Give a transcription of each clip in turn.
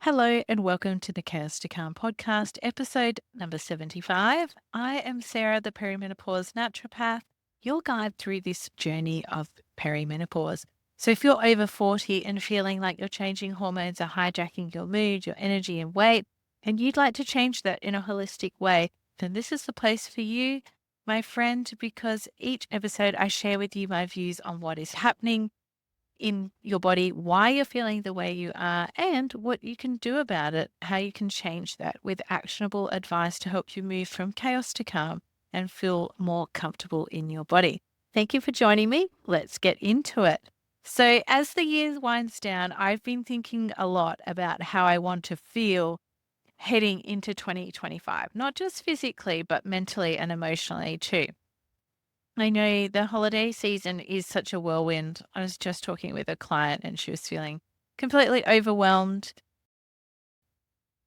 Hello and welcome to the Chaos to Calm podcast, episode number 75. I am Sarah, the perimenopause naturopath, your guide through this journey of perimenopause. So, if you're over 40 and feeling like your changing hormones are hijacking your mood, your energy, and weight, and you'd like to change that in a holistic way, then this is the place for you, my friend, because each episode I share with you my views on what is happening in your body, why you're feeling the way you are, and what you can do about it, how you can change that with actionable advice to help you move from chaos to calm and feel more comfortable in your body. Thank you for joining me. Let's get into it. So, as the year winds down, I've been thinking a lot about how I want to feel heading into 2025, not just physically, but mentally and emotionally too. I know the holiday season is such a whirlwind. I was just talking with a client and she was feeling completely overwhelmed,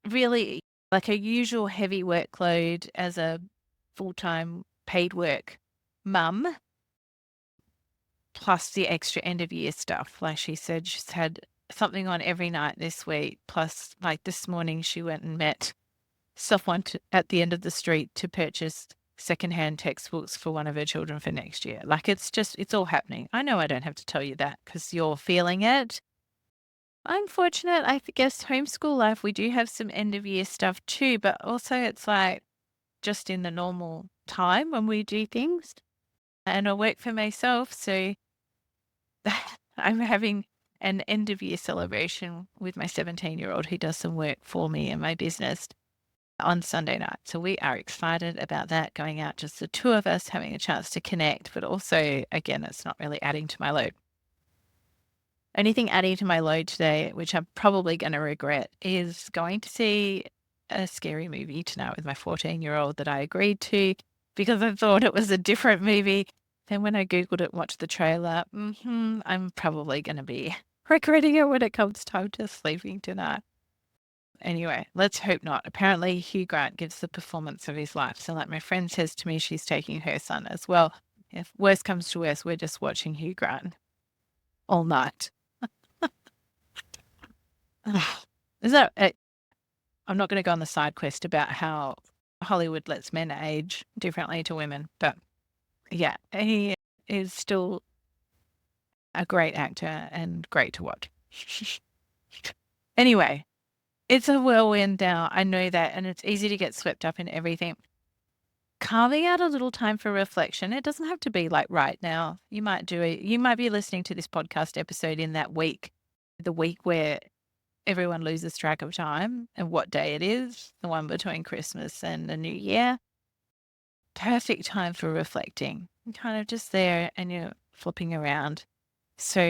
really like a usual heavy workload as a full time paid work mum, plus the extra end of year stuff. Like she said, she's had something on every night this week. Plus, like this morning, she went and met someone at the end of the street to purchase secondhand textbooks for one of her children for next year. Like it's all happening. I know I don't have to tell you that because you're feeling it. I'm fortunate. Guess homeschool life, we do have some end of year stuff too, but also it's like just in the normal time when we do things. And I work for myself. So I'm having an end of year celebration with my 17-year-old who does some work for me in my business on Sunday night. So we are excited about that, going out, just the two of us having a chance to connect, but also, again, it's not really adding to my load. Anything adding to my load today, which I'm probably going to regret, is going to see a scary movie tonight with my 14-year-old that I agreed to because I thought it was a different movie. Then when I Googled it, watched the trailer, I'm probably going to be regretting it when it comes time to sleeping tonight. Anyway, let's hope not. Apparently, Hugh Grant gives the performance of his life. So, like my friend says to me, she's taking her son as well. If worst comes to worst, we're just watching Hugh Grant all night. Is that it? I'm not going to go on the side quest about how Hollywood lets men age differently to women, but yeah, he is still a great actor and great to watch. Anyway, it's a whirlwind now. I know that, and it's easy to get swept up in everything. Carving out a little time for reflection. It doesn't have to be like right now. You might do it. You might be listening to this podcast episode in that week, the week where everyone loses track of time and what day it is, the one between Christmas and the New Year. Perfect time for reflecting. You're kind of just there and you're flipping around. So,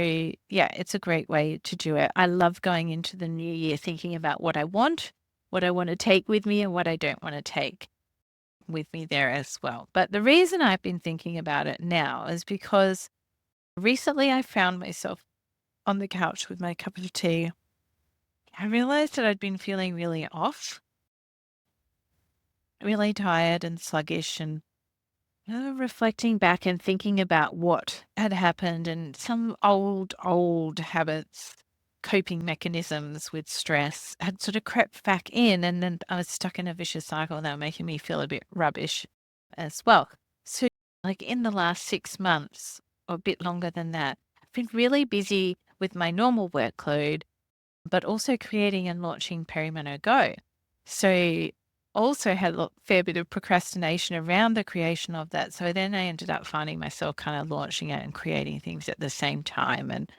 yeah, it's a great way to do it. I love going into the new year thinking about what I want to take with me, and what I don't want to take with me there as well. But the reason I've been thinking about it now is because recently I found myself on the couch with my cup of tea. I realized that I'd been feeling really off, really tired and sluggish, and reflecting back and thinking about what had happened and some old habits, coping mechanisms with stress had sort of crept back in. And then I was stuck in a vicious cycle and they were making me feel a bit rubbish as well. So, like in the last 6 months or a bit longer than that, I've been really busy with my normal workload, but also creating and launching Perimeno Go. So also had a fair bit of procrastination around the creation of that. So then I ended up finding myself kind of launching it and creating things at the same time. And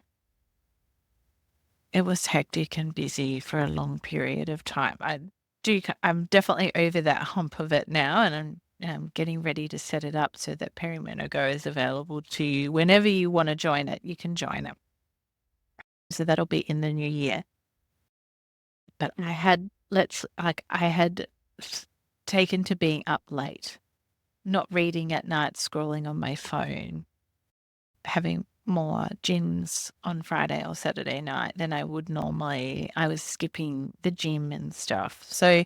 it was hectic and busy for a long period of time. I'm definitely over that hump of it now, and I'm getting ready to set it up so that Perimeno Go is available to you whenever you want to join it. You can join it. So that'll be in the new year. But I had taken to being up late, not reading at night, scrolling on my phone, having more gyms on Friday or Saturday night than I would normally. I was skipping the gym and stuff. So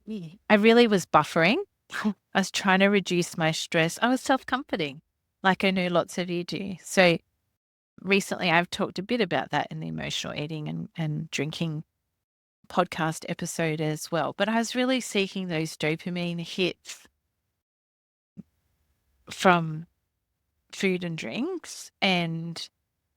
I really was buffering. I was trying to reduce my stress. I was self-comforting, like I know lots of you do. So recently I've talked a bit about that in the emotional eating and drinking podcast episode as well. But I was really seeking those dopamine hits from food and drinks and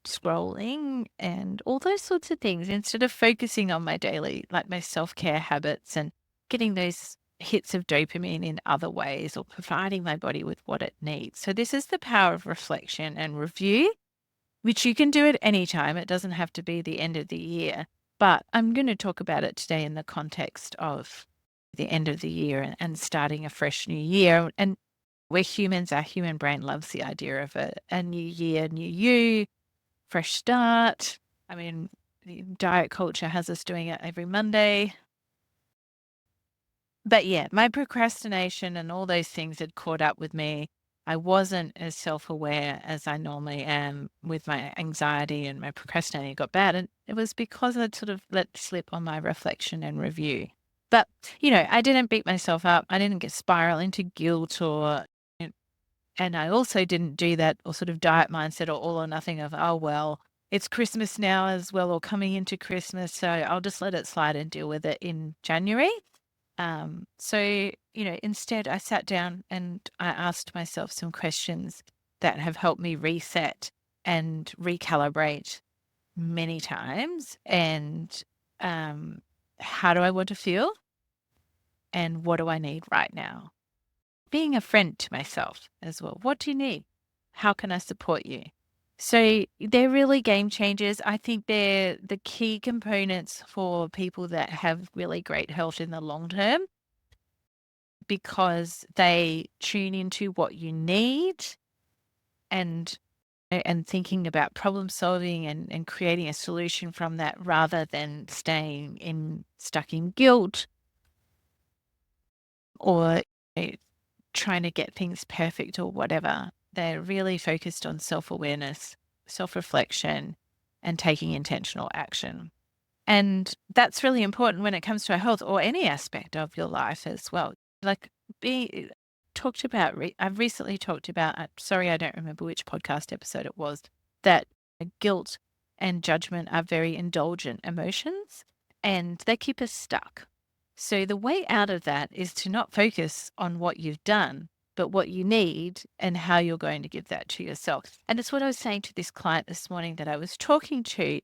scrolling and all those sorts of things instead of focusing on my daily, like my self-care habits and getting those hits of dopamine in other ways or providing my body with what it needs. So this is the power of reflection and review, which you can do at any time. It doesn't have to be the end of the year, but I'm going to talk about it today in the context of the end of the year and starting a fresh new year. And we're humans, our human brain loves the idea of a new year, new you, fresh start. I mean, the diet culture has us doing it every Monday. But yeah, my procrastination and all those things had caught up with me. I wasn't as self-aware as I normally am with my anxiety, and my procrastinating got bad. And it was because I'd sort of let slip on my reflection and review. But, I didn't beat myself up. I didn't get spiral into guilt and I also didn't do that or sort of diet mindset or all or nothing of, oh, well, it's Christmas now as well or coming into Christmas. So I'll just let it slide and deal with it in January. Instead I sat down and I asked myself some questions that have helped me reset and recalibrate many times. And how do I want to feel? And what do I need right now? Being a friend to myself as well. What do you need? How can I support you? So they're really game changers. I think they're the key components for people that have really great health in the long term because they tune into what you need and thinking about problem solving and creating a solution from that rather than stuck in guilt or trying to get things perfect or whatever. They're really focused on self-awareness, self-reflection, and taking intentional action. And that's really important when it comes to our health or any aspect of your life as well. Like I've recently talked about, sorry, I don't remember which podcast episode it was, that guilt and judgment are very indulgent emotions and they keep us stuck. So the way out of that is to not focus on what you've done, but what you need and how you're going to give that to yourself. And it's what I was saying to this client this morning that I was talking to.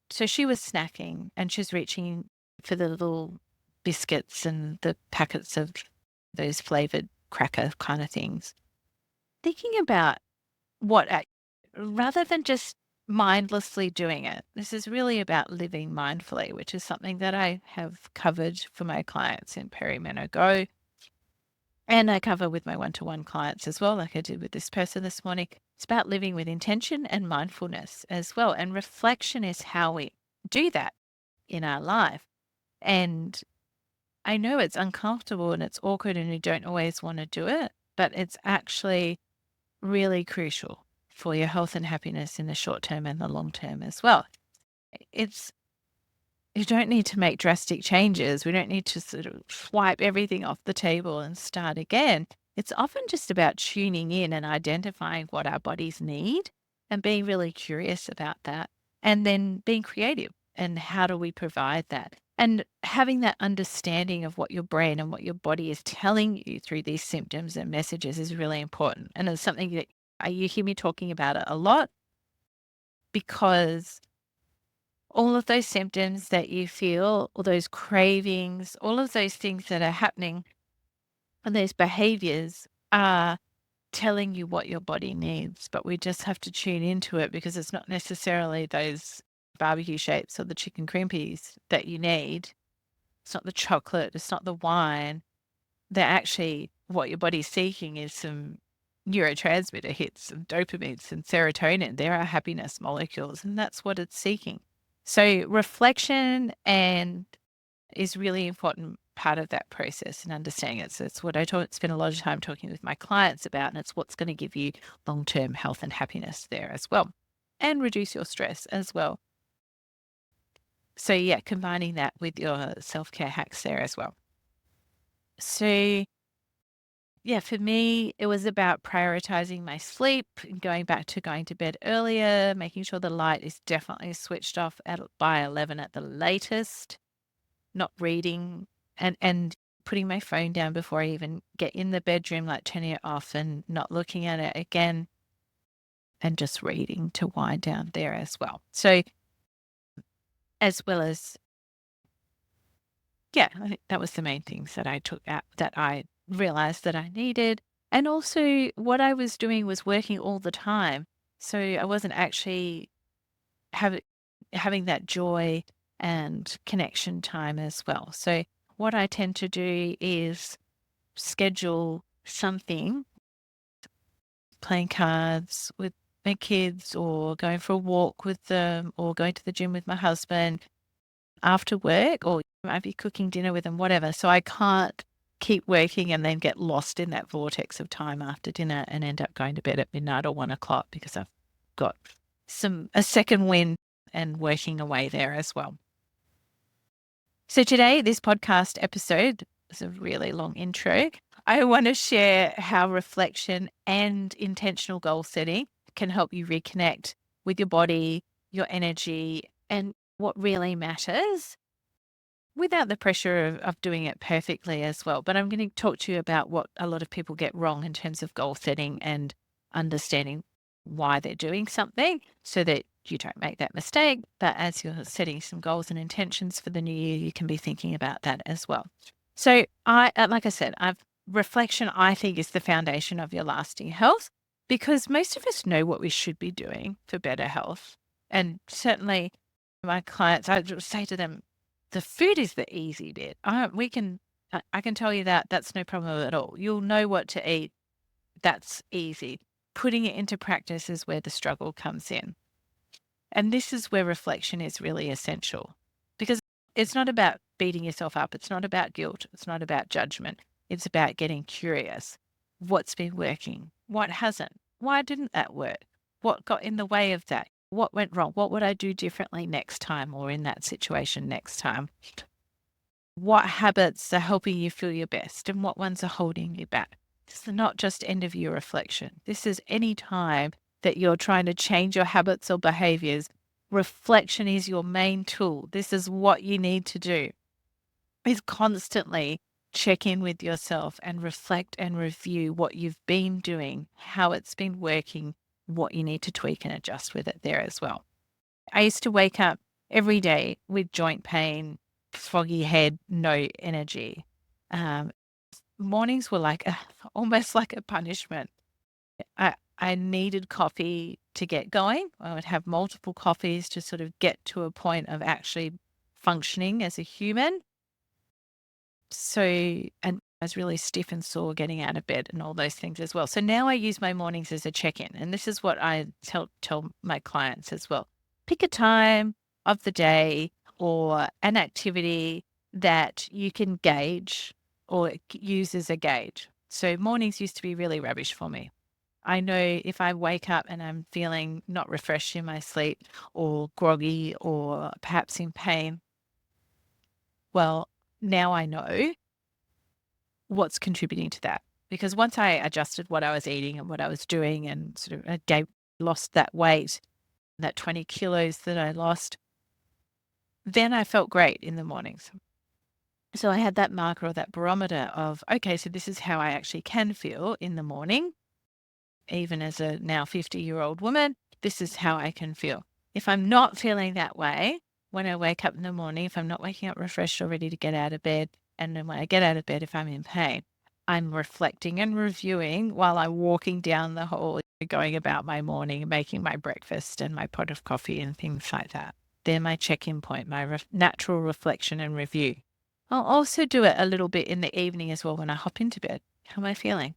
So she was snacking and she's reaching for the little biscuits and the packets of those flavored cracker kind of things. Thinking about rather than just mindlessly doing it. This is really about living mindfully, which is something that I have covered for my clients in Perimeno Go. And I cover with my one-to-one clients as well, like I did with this person this morning. It's about living with intention and mindfulness as well. And reflection is how we do that in our life. And I know it's uncomfortable and it's awkward and you don't always want to do it, but it's actually really crucial for your health and happiness in the short term and the long term as well. You don't need to make drastic changes. We don't need to sort of swipe everything off the table and start again. It's often just about tuning in and identifying what our bodies need and being really curious about that and then being creative and how do we provide that? And having that understanding of what your brain and what your body is telling you through these symptoms and messages is really important. And it's something that you hear me talking about it a lot because all of those symptoms that you feel, all those cravings, all of those things that are happening and those behaviors are telling you what your body needs. But we just have to tune into it because it's not necessarily those barbecue shapes or the chicken crimpies that you need. It's not the chocolate. It's not the wine. They're actually what your body's seeking is some neurotransmitter hits, some dopamine, some serotonin. There are happiness molecules, and that's what it's seeking. So reflection is really important part of that process and understanding it. So it's what I spend a lot of time talking with my clients about, and it's what's going to give you long-term health and happiness there as well, and reduce your stress as well. So yeah, combining that with your self-care hacks there as well. So yeah, for me, it was about prioritizing my sleep and going back to going to bed earlier, making sure the light is definitely switched off by 11 at the latest. not reading and putting my phone down before I even get in the bedroom, like turning it off and not looking at it again, and just reading to wind down there as well. So, as well as, yeah, I think that was the main things that I took out that I realized that I needed. And also, what I was doing was working all the time. So, I wasn't actually having that joy and connection time as well. So, what I tend to do is schedule something, playing cards with my kids or going for a walk with them or going to the gym with my husband after work, or I might be cooking dinner with them, whatever. So I can't keep working and then get lost in that vortex of time after dinner and end up going to bed at midnight or 1 o'clock because I've got a second wind and working away there as well. So today, this podcast episode is a really long intro. I want to share how reflection and intentional goal setting can help you reconnect with your body, your energy, and what really matters without the pressure of doing it perfectly as well. But I'm going to talk to you about what a lot of people get wrong in terms of goal setting and understanding why they're doing something so that you don't make that mistake. But as you're setting some goals and intentions for the new year, you can be thinking about that as well. So like I said, reflection, I think, is the foundation of your lasting health because most of us know what we should be doing for better health. And certainly my clients, I just say to them, the food is the easy bit. I can tell you that that's no problem at all. You'll know what to eat. That's easy. Putting it into practice is where the struggle comes in. And this is where reflection is really essential because it's not about beating yourself up. It's not about guilt. It's not about judgment. It's about getting curious. What's been working? What hasn't? Why didn't that work? What got in the way of that? What went wrong? What would I do differently next time or in that situation next time? What habits are helping you feel your best and what ones are holding you back? This is not just end of year reflection. This is any time that you're trying to change your habits or behaviors. Reflection is your main tool. This is what you need to do. Is constantly check in with yourself and reflect and review what you've been doing, how it's been working, what you need to tweak and adjust with it there as well. I used to wake up every day with joint pain, foggy head, no energy. Mornings were like almost like a punishment. I needed coffee to get going. I would have multiple coffees to sort of get to a point of actually functioning as a human. So, and I was really stiff and sore getting out of bed and all those things as well. So now I use my mornings as a check-in. And this is what I tell my clients as well. Pick a time of the day or an activity that you can gauge or use as a gauge. So mornings used to be really rubbish for me. I know if I wake up and I'm feeling not refreshed in my sleep or groggy or perhaps in pain, well, now I know what's contributing to that. Because once I adjusted what I was eating and what I was doing and sort of lost that weight, that 20 kilos that I lost, then I felt great in the mornings. So I had that marker or that barometer of, okay, so this is how I actually can feel in the morning. Even as a now 50-year-old woman, this is how I can feel. If I'm not feeling that way when I wake up in the morning, if I'm not waking up refreshed or ready to get out of bed, and then when I get out of bed, if I'm in pain, I'm reflecting and reviewing while I'm walking down the hall, going about my morning, making my breakfast and my pot of coffee and things like that. They're my check-in point, my natural reflection and review. I'll also do it a little bit in the evening as well when I hop into bed. How am I feeling?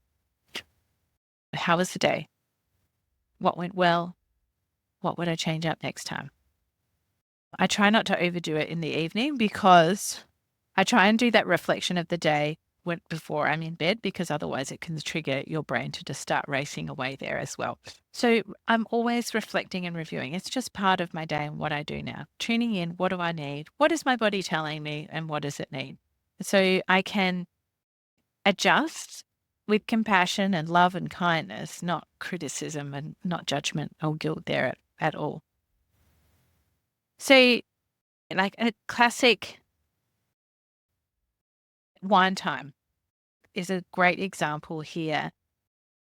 How was the day? What went well? What would I change up next time? I try not to overdo it in the evening because I try and do that reflection of the day before I'm in bed, because otherwise it can trigger your brain to just start racing away there as well. So I'm always reflecting and reviewing. It's just part of my day and what I do now. Tuning in, what do I need? What is my body telling me and what does it need? So I can adjust with compassion and love and kindness, not criticism and not judgment or guilt there at all. So like a classic Wine time is a great example here.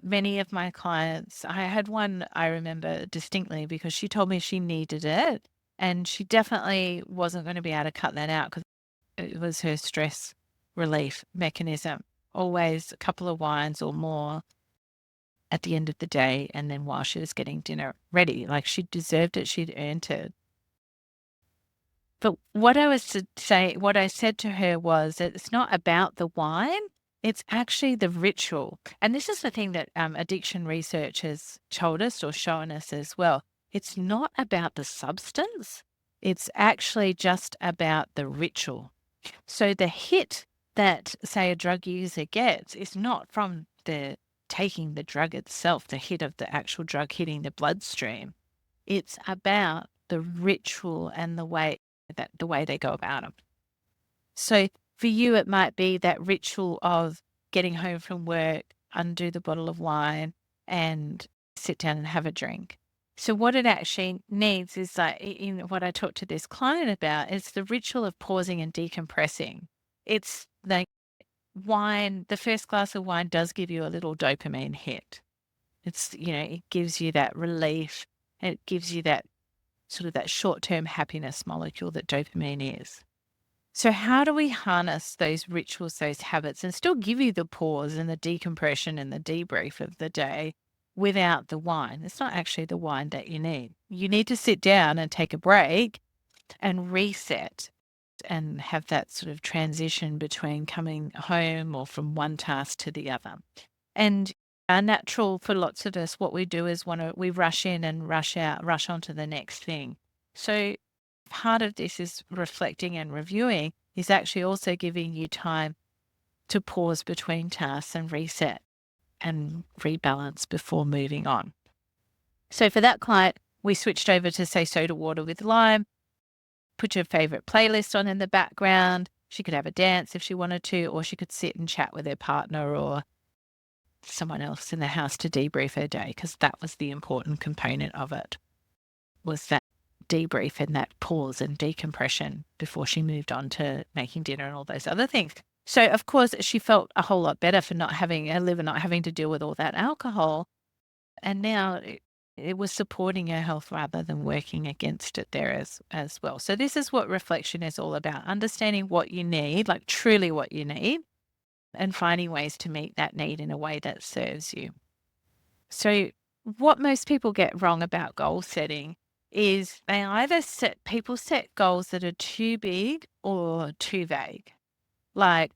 Many of my clients, I had one I remember distinctly because she told me she needed it and she definitely wasn't going to be able to cut that out because it was her stress relief mechanism. Always a couple of wines or more at the end of the day, and then while she was getting dinner ready, like she deserved it, she'd earned it. But what I was to say, what I said to her was that it's not about the wine, it's actually the ritual. And this is the thing that addiction research has told us or shown us as well. It's not about the substance, it's actually just about the ritual. So the hit that, say, a drug user gets is not from the taking the drug itself, the hit of the actual drug hitting the bloodstream. It's about the ritual and the way they go about it. So for you, it might be that ritual of getting home from work, undo the bottle of wine, and sit down and have a drink. So what it actually needs is like in what I talked to this client about is the ritual of pausing and decompressing. It's like wine, the first glass of wine does give you a little dopamine hit. It's, it gives you that relief. It gives you that sort of that short-term happiness molecule that dopamine is. So how do we harness those rituals, those habits, and still give you the pause and the decompression and the debrief of the day without the wine? It's not actually the wine that you need. You need to sit down and take a break and reset and have that sort of transition between coming home or from one task to the other. And our natural for lots of us, what we do is we rush in and rush out, rush on to the next thing. So part of this is reflecting and reviewing is actually also giving you time to pause between tasks and reset and rebalance before moving on. So for that client, we switched over to say soda water with lime, put your favorite playlist on in the background. She could have a dance if she wanted to, or she could sit and chat with her partner or someone else in the house to debrief her day, because that was the important component of it, was that debrief and that pause and decompression before she moved on to making dinner and all those other things. So, of course, she felt a whole lot better for not having a liver, not having to deal with all that alcohol. And now it was supporting her health rather than working against it there as well. So this is what reflection is all about, understanding what you need, like truly what you need, and finding ways to meet that need in a way that serves you. So what most people get wrong about goal setting is they either set goals that are too big or too vague. Like,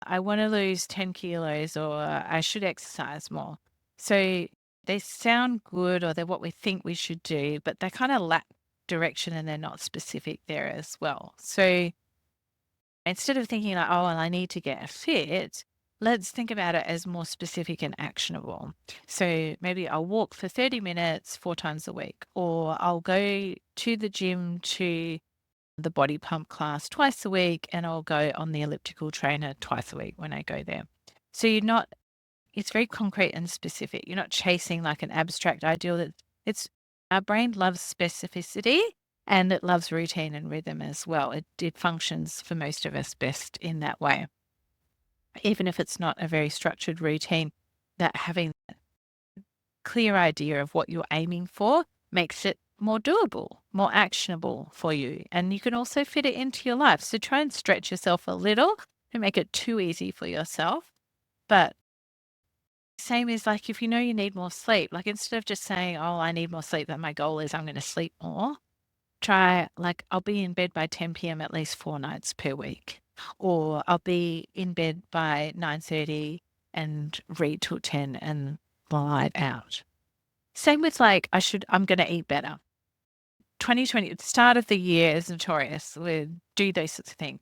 I want to lose 10 kilos or I should exercise more. So they sound good or they're what we think we should do, but they kind of lack direction and they're not specific there as well. So instead of thinking like, oh, well, I need to get fit, let's think about it as more specific and actionable. So maybe I'll walk for 30 minutes 4 times a week, or I'll go to the gym to the body pump class twice a week, and I'll go on the elliptical trainer twice a week when I go there. So it's very concrete and specific. You're not chasing like an abstract ideal our brain loves specificity and it loves routine and rhythm as well. It functions for most of us best in that way. Even if it's not a very structured routine, that having a clear idea of what you're aiming for makes it more doable, more actionable for you. And you can also fit it into your life. So try and stretch yourself a little and make it too easy for yourself. But same as like if you know you need more sleep, like instead of just saying, oh, I need more sleep, that my goal is I'm going to sleep more, try like I'll be in bed by 10 p.m. at least 4 nights per week. Or I'll be in bed by 9:30 and read till 10 and lie out. Same with like I'm going to eat better. 2020, at the start of the year is notorious. We do those sorts of things.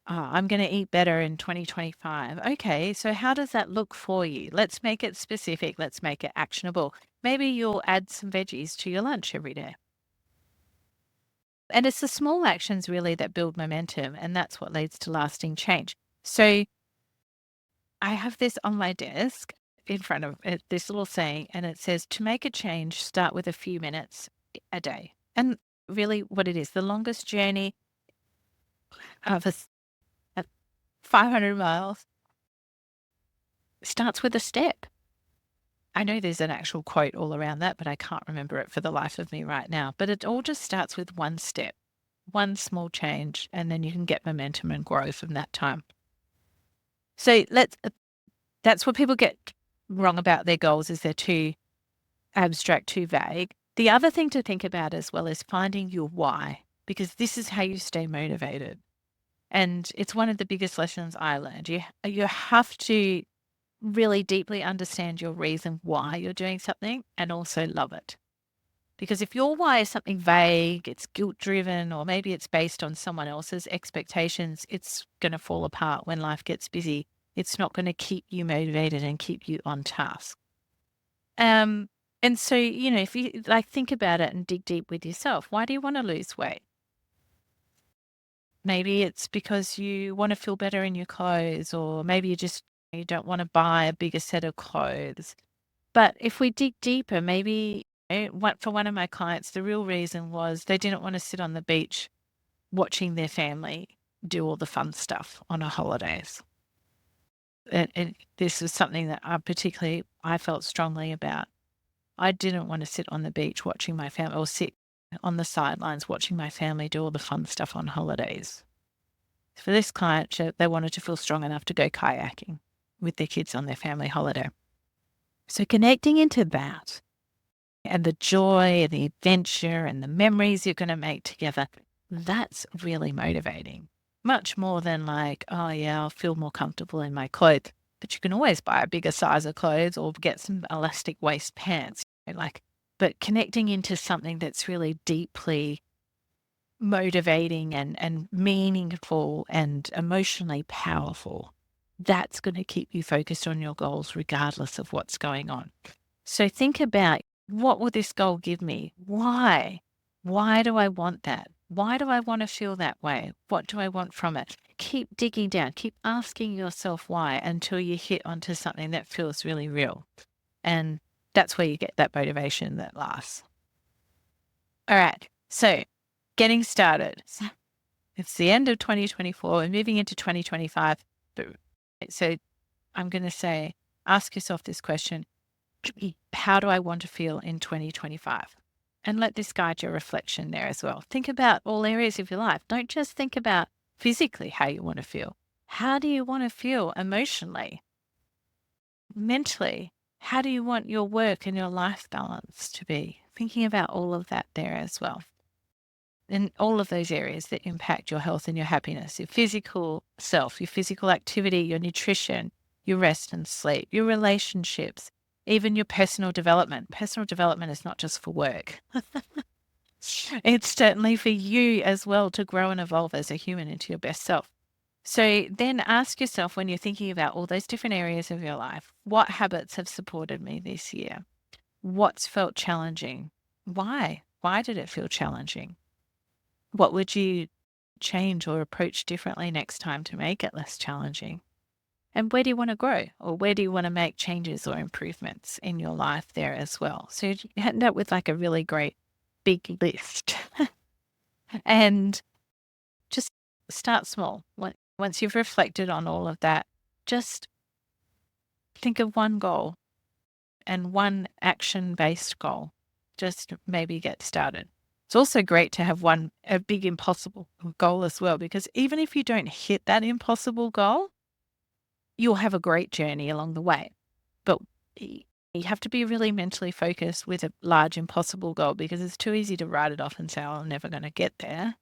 I'm going to eat better in 2025. Okay, so how does that look for you? Let's make it specific. Let's make it actionable. Maybe you'll add some veggies to your lunch every day. And it's the small actions really that build momentum, and that's what leads to lasting change. So I have this on my desk in front of it, this little saying, and it says, to make a change, start with a few minutes a day. And really what it is, the longest journey of 500 miles starts with a step. I know there's an actual quote all around that, but I can't remember it for the life of me right now. But it all just starts with one step, one small change, and then you can get momentum and grow from that time. So that's what people get wrong about their goals, is they're too abstract, too vague. The other thing to think about as well is finding your why, because this is how you stay motivated. And it's one of the biggest lessons I learned. You have to really deeply understand your reason why you're doing something and also love it. Because if your why is something vague, it's guilt driven, or maybe it's based on someone else's expectations, it's going to fall apart when life gets busy. It's not going to keep you motivated and keep you on task. Um, and so, if you like think about it and dig deep with yourself, why do you want to lose weight? Maybe it's because you want to feel better in your clothes, or maybe you don't want to buy a bigger set of clothes. But if we dig deeper, maybe for one of my clients, the real reason was they didn't want to sit on the beach watching their family do all the fun stuff on a holidays. And this was something that I felt strongly about. I didn't want to sit on the beach watching my family, or sit on the sidelines watching my family do all the fun stuff on holidays. For this client, they wanted to feel strong enough to go kayaking with their kids on their family holiday. So connecting into that and the joy and the adventure and the memories you're going to make together, that's really motivating. Much more than like, oh yeah, I'll feel more comfortable in my clothes. But you can always buy a bigger size of clothes or get some elastic waist pants. But connecting into something that's really deeply motivating and meaningful and emotionally powerful, that's going to keep you focused on your goals regardless of what's going on. So think about, what will this goal give me? Why? Why do I want that? Why do I want to feel that way? What do I want from it? Keep digging down, keep asking yourself why until you hit onto something that feels really real. And that's where you get that motivation that lasts. All right. So getting started. It's the end of 2024 and moving into 2025. So I'm going to say, ask yourself this question: how do I want to feel in 2025? And let this guide your reflection there as well. Think about all areas of your life. Don't just think about physically how you want to feel. How do you want to feel emotionally, mentally? How do you want your work and your life balance to be? Thinking about all of that there as well. In all of those areas that impact your health and your happiness, your physical self, your physical activity, your nutrition, your rest and sleep, your relationships, even your personal development. Personal development is not just for work. It's certainly for you as well to grow and evolve as a human into your best self. So then ask yourself, when you're thinking about all those different areas of your life, what habits have supported me this year? What's felt challenging? Why? Why did it feel challenging? What would you change or approach differently next time to make it less challenging? And where do you want to grow, or where do you want to make changes or improvements in your life there as well? So you end up with like a really great big list and just start small. Once you've reflected on all of that, just think of one goal and one action-based goal. Just maybe get started. It's also great to have a big impossible goal as well, because even if you don't hit that impossible goal, you'll have a great journey along the way. But you have to be really mentally focused with a large impossible goal, because it's too easy to write it off and say, oh, I'm never going to get there.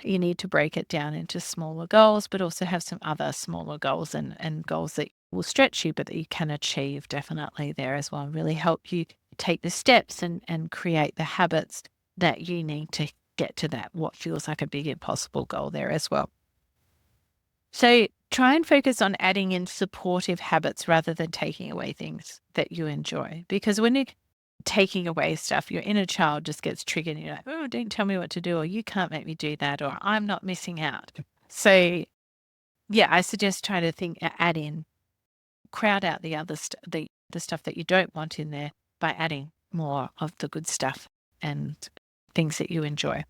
You need to break it down into smaller goals, but also have some other smaller goals and goals that will stretch you, but that you can achieve definitely there as well. Really help you take the steps and create the habits that you need to get to that, what feels like a big impossible goal there as well. So try and focus on adding in supportive habits rather than taking away things that you enjoy. Because when you're taking away stuff, your inner child just gets triggered and you're like, oh, don't tell me what to do, or you can't make me do that, or I'm not missing out. So yeah, I suggest trying to add in, crowd out the the stuff that you don't want in there by adding more of the good stuff and things that you enjoy.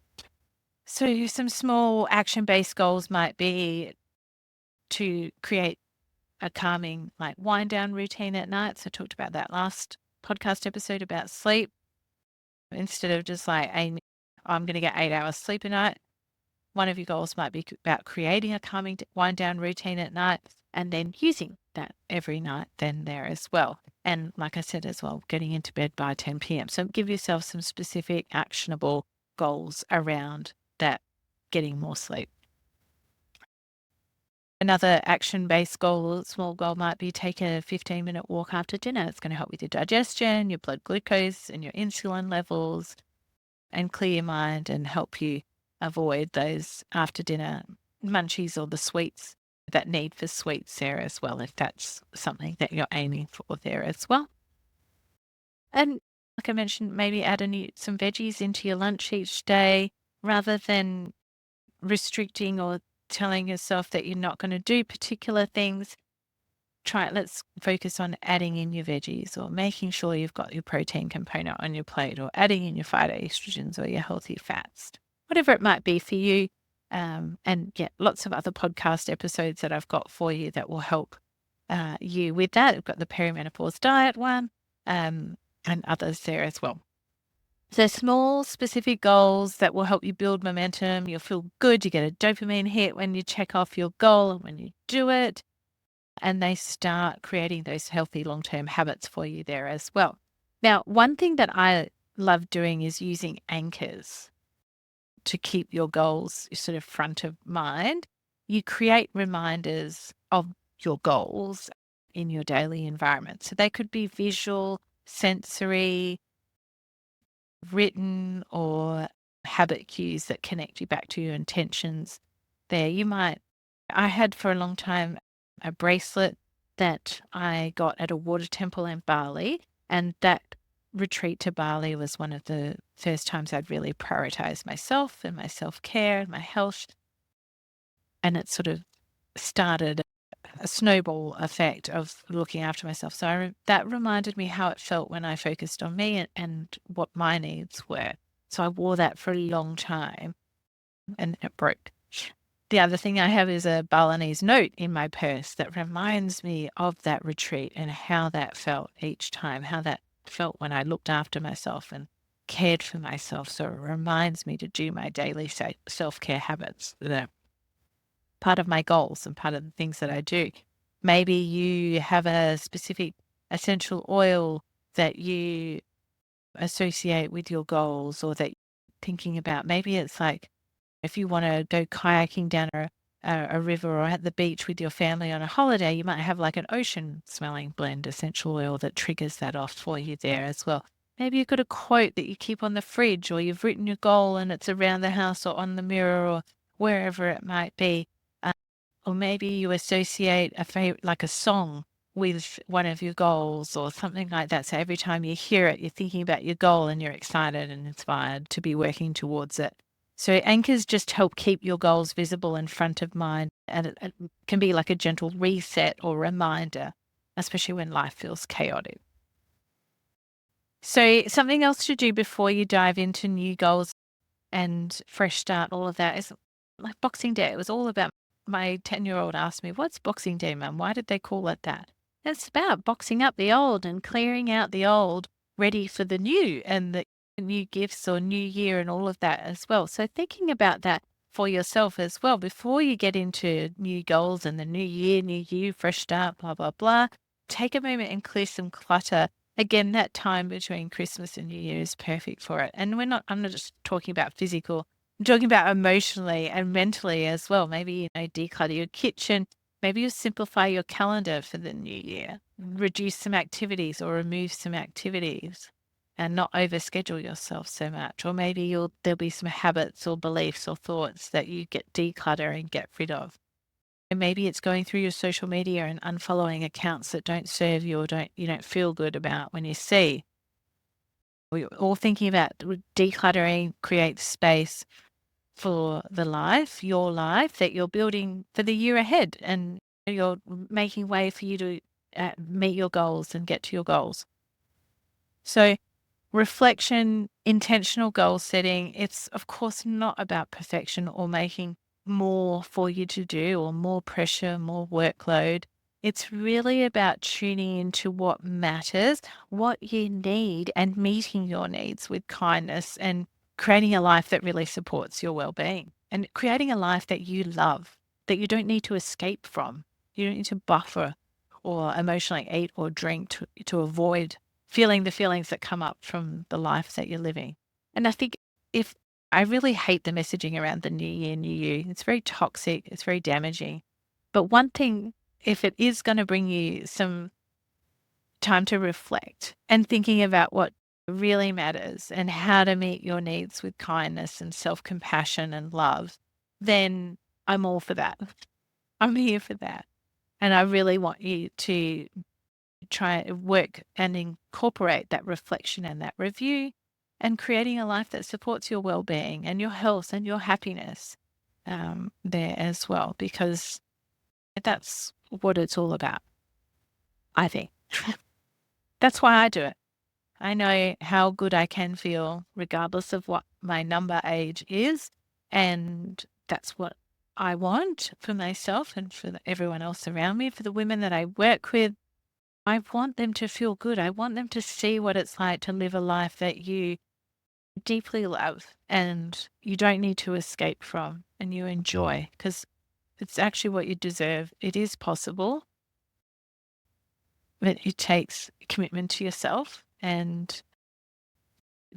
So some small action-based goals might be to create a calming like wind down routine at night. So I talked about that last podcast episode about sleep. Instead of just like aiming, I'm going to get 8 hours sleep a night. One of your goals might be about creating a calming wind down routine at night and then using that every night then there as well. And like I said as well, getting into bed by 10 p.m. So give yourself some specific actionable goals around that getting more sleep. Another action-based goal, small goal might be take a 15-minute walk after dinner. It's going to help with your digestion, your blood glucose and your insulin levels, and clear your mind and help you avoid those after dinner munchies or the sweets, that need for sweets there as well, if that's something that you're aiming for there as well. And like I mentioned, maybe add some veggies into your lunch each day rather than restricting or telling yourself that you're not going to do particular things. Let's focus on adding in your veggies or making sure you've got your protein component on your plate or adding in your phytoestrogens or your healthy fats, whatever it might be for you. And yeah, lots of other podcast episodes that I've got for you that will help you with that. I've got the perimenopause diet one and others there as well. So small, specific goals that will help you build momentum. You'll feel good. You get a dopamine hit when you check off your goal and when you do it. And they start creating those healthy long-term habits for you there as well. Now, one thing that I love doing is using anchors to keep your goals sort of front of mind. You create reminders of your goals in your daily environment. So they could be visual, sensory, written, or habit cues that connect you back to your intentions there. I had for a long time a bracelet that I got at a water temple in Bali, and that retreat to Bali was one of the first times I'd really prioritized myself and my self-care and my health. And it sort of started a snowball effect of looking after myself. So that reminded me how it felt when I focused on me and what my needs were. So I wore that for a long time and it broke. The other thing I have is a Balinese note in my purse that reminds me of that retreat and how that felt each time, how that felt when I looked after myself and cared for myself. So it reminds me to do my daily self-care habits that are part of my goals and part of the things that I do. Maybe you have a specific essential oil that you associate with your goals or that you're thinking about. Maybe it's like if you want to go kayaking down a river or at the beach with your family on a holiday, you might have like an ocean smelling blend essential oil that triggers that off for you there as well. Maybe you've got a quote that you keep on the fridge, or you've written your goal and it's around the house or on the mirror or wherever it might be. Or maybe you associate a favorite, like a song with one of your goals or something like that. So every time you hear it, you're thinking about your goal and you're excited and inspired to be working towards it. So anchors just help keep your goals visible and front of mind. And it can be like a gentle reset or reminder, especially when life feels chaotic. So something else to do before you dive into new goals and fresh start, all of that is like Boxing Day. It was all about my 10-year-old asked me, "What's Boxing Day, Mum? Why did they call it that?" It's about boxing up the old and clearing out the old, ready for the new and the new gifts or new year and all of that as well. So thinking about that for yourself as well before you get into new goals and the new year, fresh start, blah, blah, blah. Take a moment and clear some clutter. Again, that time between Christmas and New Year is perfect for it. And I'm not just talking about physical, I'm talking about emotionally and mentally as well. Maybe, declutter your kitchen. Maybe you simplify your calendar for the new year, reduce some activities or remove some activities and not overschedule yourself so much. Or maybe there'll be some habits or beliefs or thoughts that you get declutter and get rid of. And maybe it's going through your social media and unfollowing accounts that don't serve you or you don't feel good about when you see. We're all thinking about decluttering, create space for your life that you're building for the year ahead, and you're making way for you to meet your goals and get to your goals. So reflection, intentional goal setting, it's of course not about perfection or making more for you to do or more pressure, more workload. It's really about tuning into what matters, what you need, and meeting your needs with kindness and creating a life that really supports your well-being and creating a life that you love, that you don't need to escape from. You don't need to buffer or emotionally eat or drink to avoid feeling the feelings that come up from the life that you're living. And I think if I really hate the messaging around the new year, new you. It's very toxic. It's very damaging. But one thing, if it is going to bring you some time to reflect and thinking about what really matters and how to meet your needs with kindness and self compassion and love, then I'm all for that. I'm here for that. And I really want you to try and work and incorporate that reflection and that review and creating a life that supports your well-being and your health and your happiness there as well, because that's what it's all about, I think. That's why I do it. I know how good I can feel regardless of what my number age is. And that's what I want for myself and for everyone else around me, for the women that I work with. I want them to feel good. I want them to see what it's like to live a life that you deeply love and you don't need to escape from and you enjoy, because it's actually what you deserve. It is possible, but it takes commitment to yourself and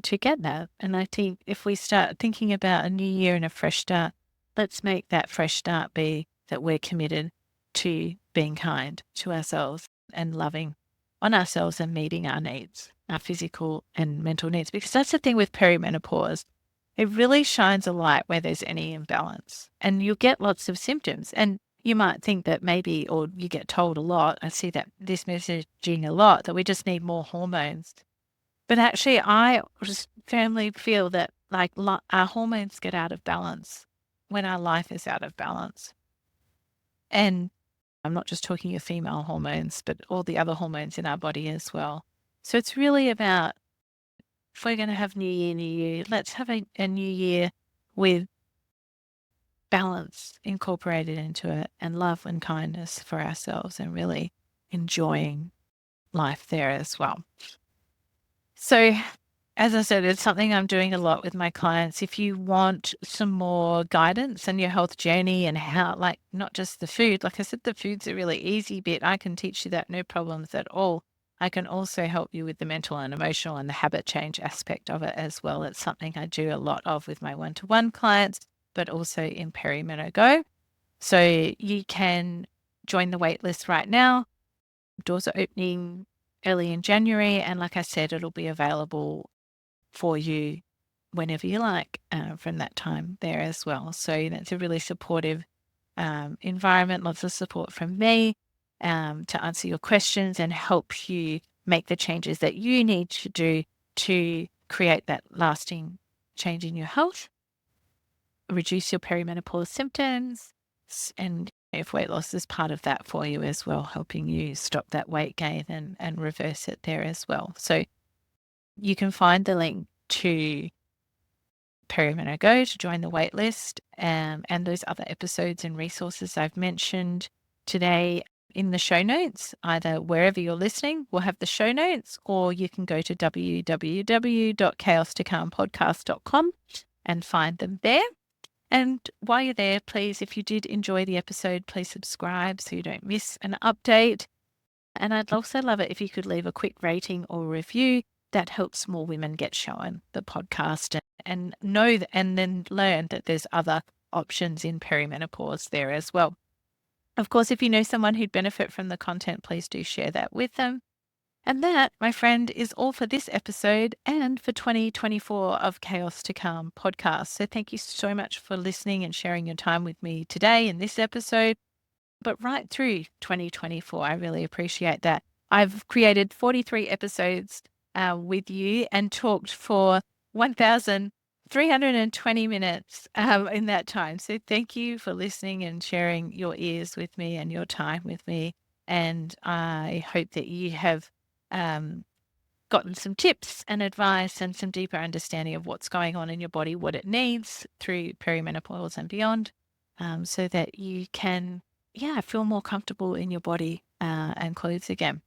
to get that. And I think if we start thinking about a new year and a fresh start, let's make that fresh start be that we're committed to being kind to ourselves and loving on ourselves and meeting our needs, our physical and mental needs. Because that's the thing with perimenopause. It really shines a light where there's any imbalance and you'll get lots of symptoms. And you might think that maybe, or you get told a lot, I see that this messaging a lot, that we just need more hormones. But actually, I just firmly feel that like our hormones get out of balance when our life is out of balance. And I'm not just talking your female hormones, but all the other hormones in our body as well. So it's really about, if we're going to have new year, new you, let's have a new year with balance incorporated into it and love and kindness for ourselves and really enjoying life there as well. So, as I said, it's something I'm doing a lot with my clients. If you want some more guidance on your health journey and how, like, not just the food, like I said, the food's a really easy bit. I can teach you that, no problems at all. I can also help you with the mental and emotional and the habit change aspect of it as well. It's something I do a lot of with my one-to-one clients, but also in Perimeno Go. So you can join the wait list right now. Doors are opening early in January. And like I said, it'll be available for you whenever you like from that time there as well. So that's a really supportive environment, lots of support from me to answer your questions and help you make the changes that you need to do to create that lasting change in your health, reduce your perimenopause symptoms, and if weight loss is part of that for you as well, helping you stop that weight gain and reverse it there as well. So you can find the link to Perimeno Go to join the wait list and those other episodes and resources I've mentioned today in the show notes, either wherever you're listening, we'll have the show notes, or you can go to www.chaos2calmpodcast.com and find them there. And while you're there, please, if you did enjoy the episode, please subscribe so you don't miss an update. And I'd also love it if you could leave a quick rating or review. That helps more women get shown the podcast and know that, and then learn that there's other options in perimenopause there as well. Of course, if you know someone who'd benefit from the content, please do share that with them. And that, my friend, is all for this episode and for 2024 of Chaos to Calm podcast. So thank you so much for listening and sharing your time with me today in this episode, but right through 2024. I really appreciate that. I've created 43 episodes with you and talked for 1,320 minutes in that time. So thank you for listening and sharing your ears with me and your time with me. And I hope that you have gotten some tips and advice and some deeper understanding of what's going on in your body, what it needs through perimenopause and beyond. so that you can, feel more comfortable in your body and clothes again.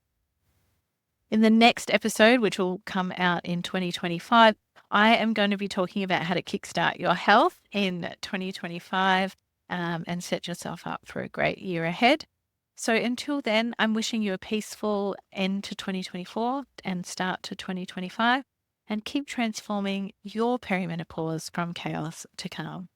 In the next episode, which will come out in 2025, I am going to be talking about how to kickstart your health in 2025 and set yourself up for a great year ahead. So until then, I'm wishing you a peaceful end to 2024 and start to 2025, and keep transforming your perimenopause from chaos to calm.